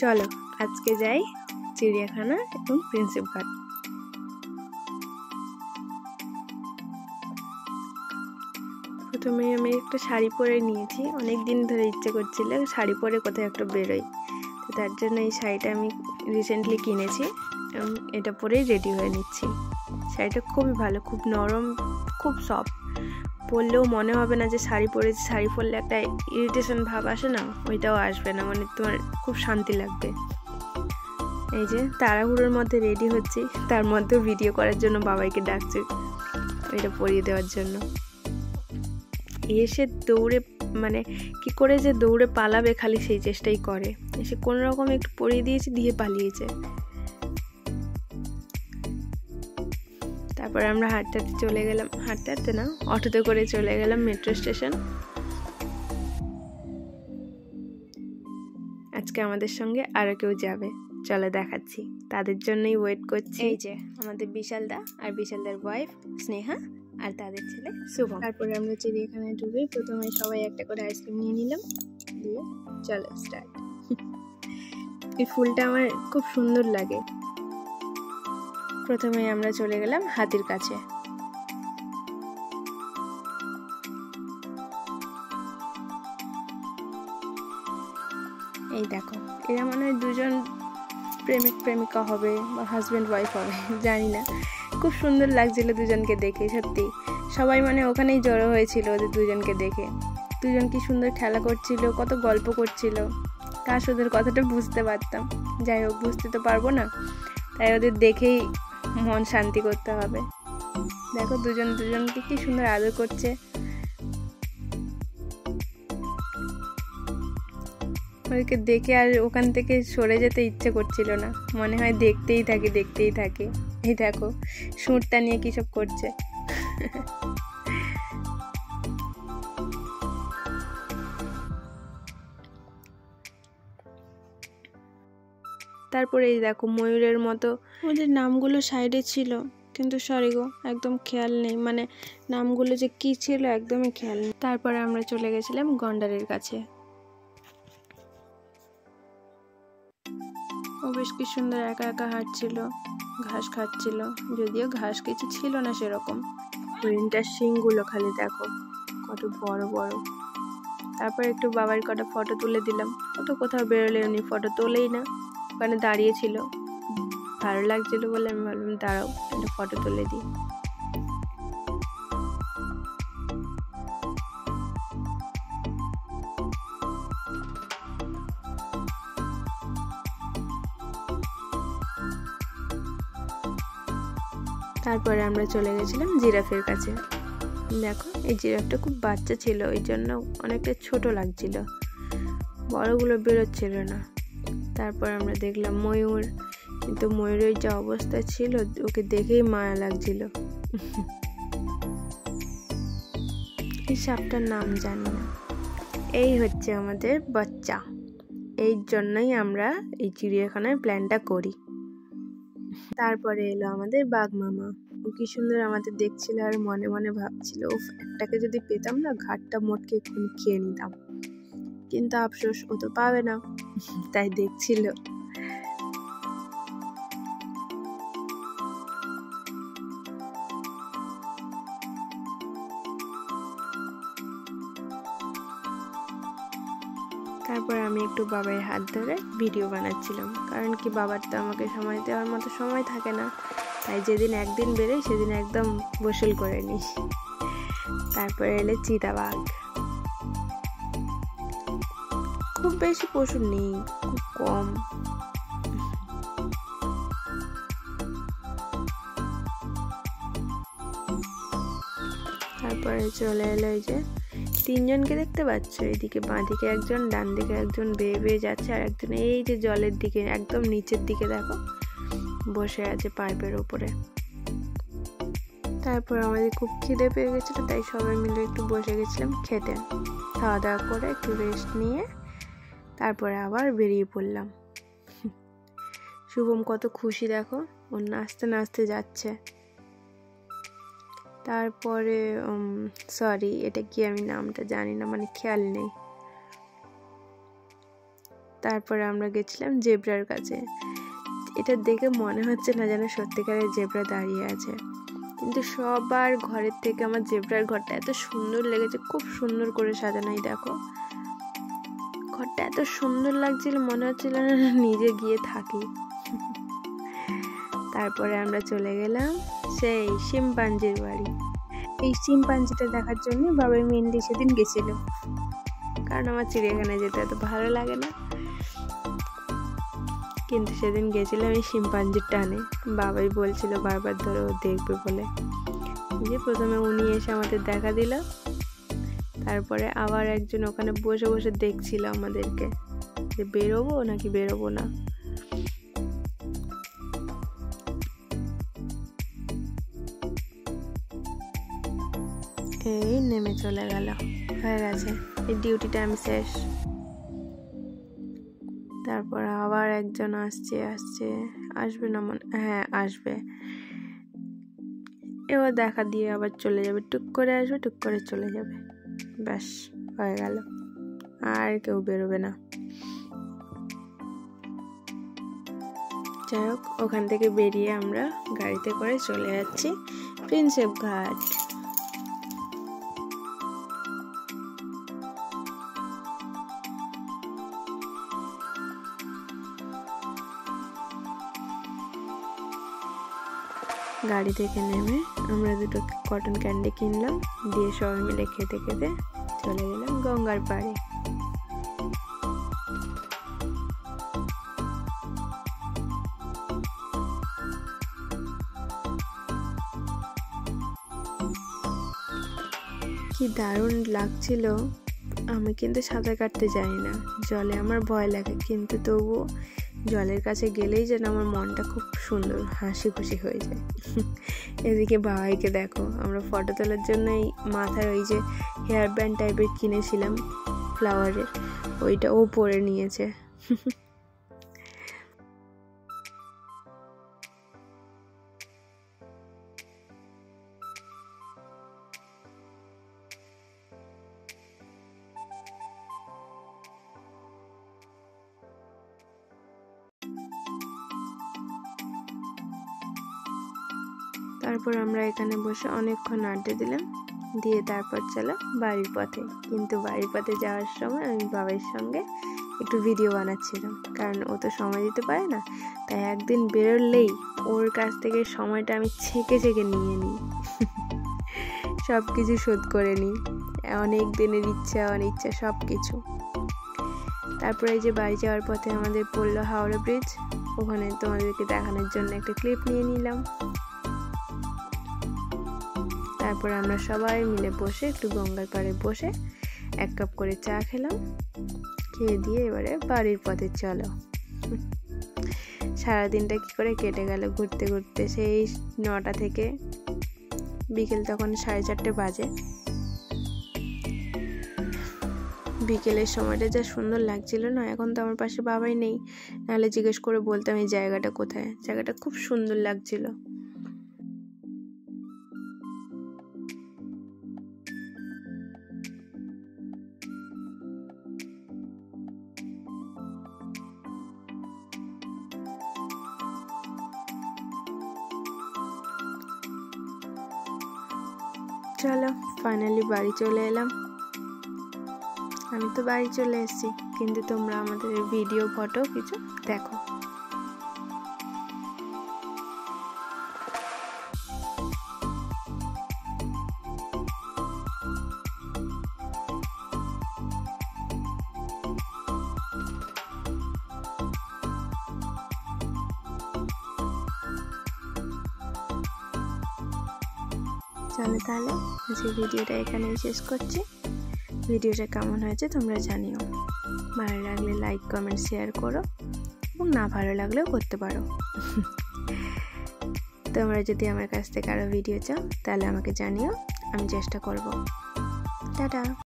চলো আজকে যাই চিড়িয়াখানা এবং প্রিন্সেপ ঘাট। প্রথমে আমি একটা শাড়ি পরে নিয়েছি, অনেক দিন ধরে ইচ্ছে করছিল শাড়ি পরে কোথাও একটা বেরোই, তো তার জন্য এই শাড়িটা আমি রিসেন্টলি কিনেছি এবং এটা পরেই রেডি হয়ে নিচ্ছি। শাড়িটা খুবই ভালো, খুব নরম, খুব সফট, পরলেও মনে হবে না যে শাড়ি পরেছি। শাড়ি পরলে একটা ইরিটেশন ভাব আসে না, ওইটাও আসবে না, মানে তোমার খুব শান্তি লাগবে। এই যে তাড়াহুড়োর মধ্যে রেডি হচ্ছি, তার মধ্যেও ভিডিও করার জন্য বাবাইকে ডাকছি এটা পরিয়ে দেওয়ার জন্য। এসে দৌড়ে মানে কি করে যে দৌড়ে পালাবে খালি সেই চেষ্টাই করে, এসে কোনো রকম একটু পরিয়ে দিয়েছি, দিয়ে পালিয়েছে। তারপর আমরা হাঁটতে চলে গেলাম, হাঁটতে না অটোতে করে চলে গেলাম মেট্রো স্টেশন। আজকে আমাদের সঙ্গে আরো কেউ যাবে, চলো দেখাচ্ছি, তাদের জন্যই ওয়েট করছি। এই যে আমাদের বিশালদা আর বিশালদার ওয়াইফ স্নেহা আর তাদের ছেলে শুভম। তারপরে আমরা চিড়িয়াখানায় ঢুকে প্রথমে সবাই একটা করে আইসক্রিম নিয়ে নিলাম, দিয়ে চলো স্টার্ট। এই ফুলটা আমার খুব সুন্দর লাগে। প্রথমে আমরা চলে গেলাম হাতির কাছে। এই দেখো, এরা মনে হয় দুজন প্রেমিক প্রেমিকা হবে বা হাজব্যান্ড ওয়াইফ হবে, জানি না। খুব সুন্দর লাগছিল দুজনকে দেখে, সত্যি সবাই মানে ওখানেই জড়ো হয়েছিল ওদের দুজনকে দেখে। দুজন কি সুন্দর খেলা করছিল, কত গল্প করছিল, কাশ ওদের কথাটা বুঝতে পারতাম। যাই হোক, বুঝতে তো পারবো না, তাই ওদের দেখেই মন শান্তি করতে হবে। দেখো দুজন দুজনকে কি সুন্দর আদর করছে। ওদেরকে দেখে আর ওখান থেকে সরে যেতে ইচ্ছে করছিল না, মনে হয় দেখতেই থাকি দেখতেই থাকি। এই দেখো সুরটা নিয়ে কি সব করছে। তারপরে এই দেখো ময়ূরের মতো ওদের নামগুলো সাইডে ছিল, কিন্তু সরি গো একদম খেয়াল নেই, মানে নামগুলো যে কি ছিল একদমই খেয়াল নেই। তারপরে আমরা চলে গেছিলাম গন্ডারের কাছে। ও বেশ কি সুন্দর একা একা হাঁটছিল, ঘাস খাচ্ছিল, যদিও ঘাস কিছু ছিল না সেরকম। হরিণটার শিংগুলো খালি দেখো কত বড় বড়। তারপর একটু বাবার কটা ফটো তুলে দিলাম। ও তো কোথাও বেরোলে উনি ফটো তোলেই না, ওখানে দাঁড়িয়েছিল, ভালো লাগছিল বলে আমি ভাবলাম দাঁড়াও একটা ফটো তুলে দিই। তারপরে আমরা চলে গেছিলাম জিরাফের কাছে। দেখো এই জিরাফটা খুব বাচ্চা ছিল, ওই জন্য অনেকটা ছোট লাগছিল, বড়গুলো বেরোচ্ছিল না। তারপর আমরা দেখলাম ময়ূর, কিন্তু ময়ূরের যে অবস্থা ছিল ওকে দেখেই মায়া লাগছিল। এই সাপটার নাম জানি না। এই হচ্ছে আমাদের বাচ্চা, এই জন্যই আমরা এই চিড়িয়াখানার প্ল্যানটা করি। তারপরে এলো আমাদের বাঘ মামা, ও কি সুন্দর আমাদের দেখছিল আর মনে মনে ভাবছিল একটাকে যদি পেতাম না ঘাটটা মোটকে এক্ষুনি খেয়ে নিতাম, কিন্তু আফসোস ও তো পাবে না, তাই দেখছিল। তারপর আমি একটু বাবার হাত ধরে ভিডিও বানাচ্ছিলাম, কারণ কি বাবার তো আমাকে সময় দেওয়ার মতো সময় থাকে না, তাই যেদিন একদিন বেরোই সেদিন একদম গোসল করে নিই। তারপরে এলে চিতাবাঘ। খুব বেশি পশু নেই, খুব কম। তারপরে চলে এলো এই যে তিনজনকে দেখতে পাচ্ছ, এইদিকে বাঁদিকে একজন, ডান দিকে একজন বেয়ে বেয়ে যাচ্ছে, আর একজন এই যে জলের দিকে একদম নিচের দিকে দেখো বসে আছে পাইপের উপরে। তারপর আমাদের খুব খিদে পেয়ে গেছিলো, তাই সবাই মিলে একটু বসে গেছিলাম খেতে। খাওয়া দাওয়া করে একটু রেস্ট নিয়ে তারপরে আবার বেরিয়ে পড়লাম। শুভম কত খুশি দেখো, ও নাচতে নাচতে যাচ্ছে। তারপরে সরি এটা কি আমি নামটা জানি না, মানে খেয়াল নেই। তারপরে আমরা গেছিলাম জেব্রার কাছে। এটা দেখে মনে হচ্ছে না যেন সত্যিকারের জেব্রা দাঁড়িয়ে আছে, কিন্তু সবার ঘরের থেকে আমার জেব্রার ঘরটা এত সুন্দর লেগেছে, খুব সুন্দর করে সাজানো। দেখো ঘরটা এত সুন্দর লাগছিল, মনে হচ্ছিল না নিজে গিয়ে থাকি। তারপরে আমরা চলে গেলাম সেই শিম্পাঞ্জির বাড়ি। এই শিম্পাঞ্জিটা দেখার জন্য বাবাই মেনলি সেদিন গেছিল, কারণ আমার চিড়িয়াখানায় যেতে এত ভালো লাগে না। কিন্তু সেদিন গেছিলাম এই শিম্পাঞ্জির টানে, বাবাই বলছিল বারবার ধরে ও দেখবে বলে। যে প্রথমে উনি এসে আমাদের দেখা দিল, তারপরে আবার একজন ওখানে বসে বসে দেখছিল আমাদেরকে যে বেরোবো নাকি বেরোবো না। এই নেমে চলে গেল, হয়ে গেছে এই ডিউটি টাইম শেষ। তারপর আবার একজন আসবে না হ্যাঁ আসবে, এবার দেখা দিয়ে আবার চলে যাবে, টুক করে আসবে টুক করে চলে যাবে, ব্যাস হয়ে গেল, আর কেউ বেরোবে না। যাই হোক, ওখান থেকে বেরিয়ে আমরা গাড়িতে করে চলে যাচ্ছি প্রিন্সেপ ঘাট। গাড়ি থেকে নেমে আমরা দুটো কটন ক্যান্ডি কিনলাম, দিয়ে সবাই মিলে খেতে খেতে চলে গেলাম গঙ্গার পাড়ে। কি দারুণ লাগছিল। আমি কিন্তু সাঁতার কাটতে জানি না, জলে আমার ভয় লাগে, কিন্তু তবুও জলের কাছে গেলেই যেন আমার মনটা খুব সুন্দর হাসি খুশি হয়ে যায়। এদিকে বাবাইকে দেখো, আমরা ফটো তোলার জন্য এই মাথার ওই যে হেয়ার ব্যান্ড টাইপের কিনেছিলাম ফ্লাওয়ারের, ওইটা ও পরে নিয়েছে। তারপর আমরা এখানে বসে অনেকক্ষণ আড্ডা দিলাম, দিয়ে তারপর চলো বাড়ির পথে। কিন্তু বাড়ির পথে যাওয়ার সময় আমি বাবার সঙ্গে একটু ভিডিও বানাচ্ছিলাম, কারণ ও তো সময় দিতে পারে না, তাই একদিন বেরোলেই ওর কাছ থেকে সময়টা আমি ছেঁকে নিয়ে নিই, সব কিছু শোধ করে নিই, অনেক দিনের ইচ্ছা অনিচ্ছা সব কিছু। তারপরে এই যে বাড়ি যাওয়ার পথে আমাদের পড়লো হাওড়া ব্রিজ, ওখানে তোমাদেরকে দেখানোর জন্য একটা ক্লিপ নিয়ে নিলাম। তারপর আমরা সবাই মিলে বসে একটু গঙ্গার পাড়ে বসে 1 কাপ করে চা খেলাম, খেয়ে দিয়ে এবারে বাড়ির পথে চলো। সারাদিনটা কি করে কেটে গেল ঘুরতে ঘুরতে, সেই 9টা থেকে বিকেল তখন 4:30 বাজে। বিকেলের সময়টা যা সুন্দর লাগছিল না, এখন তো আমার পাশে বাবাই নেই, নাহলে জিজ্ঞেস করে বলতাম এই জায়গাটা কোথায়। জায়গাটা খুব সুন্দর লাগছিল। চলো ফাইনালি বাড়ি চলে এলাম। আমি তো বাড়ি চলে এসেছি, কিন্তু তোমরা আমাদের ভিডিও ফটো কিছু দেখো। চলো তাহলে আজকে ভিডিওটা এখানেই শেষ করছি। ভিডিওটা কেমন হয়েছে তোমরা জানিও, ভালো লাগলে লাইক কমেন্ট শেয়ার করো, এবং না ভালো লাগলেও করতে পারো। তোমরা যদি আমার কাছ থেকে আরও ভিডিও চাও তাহলে আমাকে জানিও, আমি চেষ্টা করব। টাটা।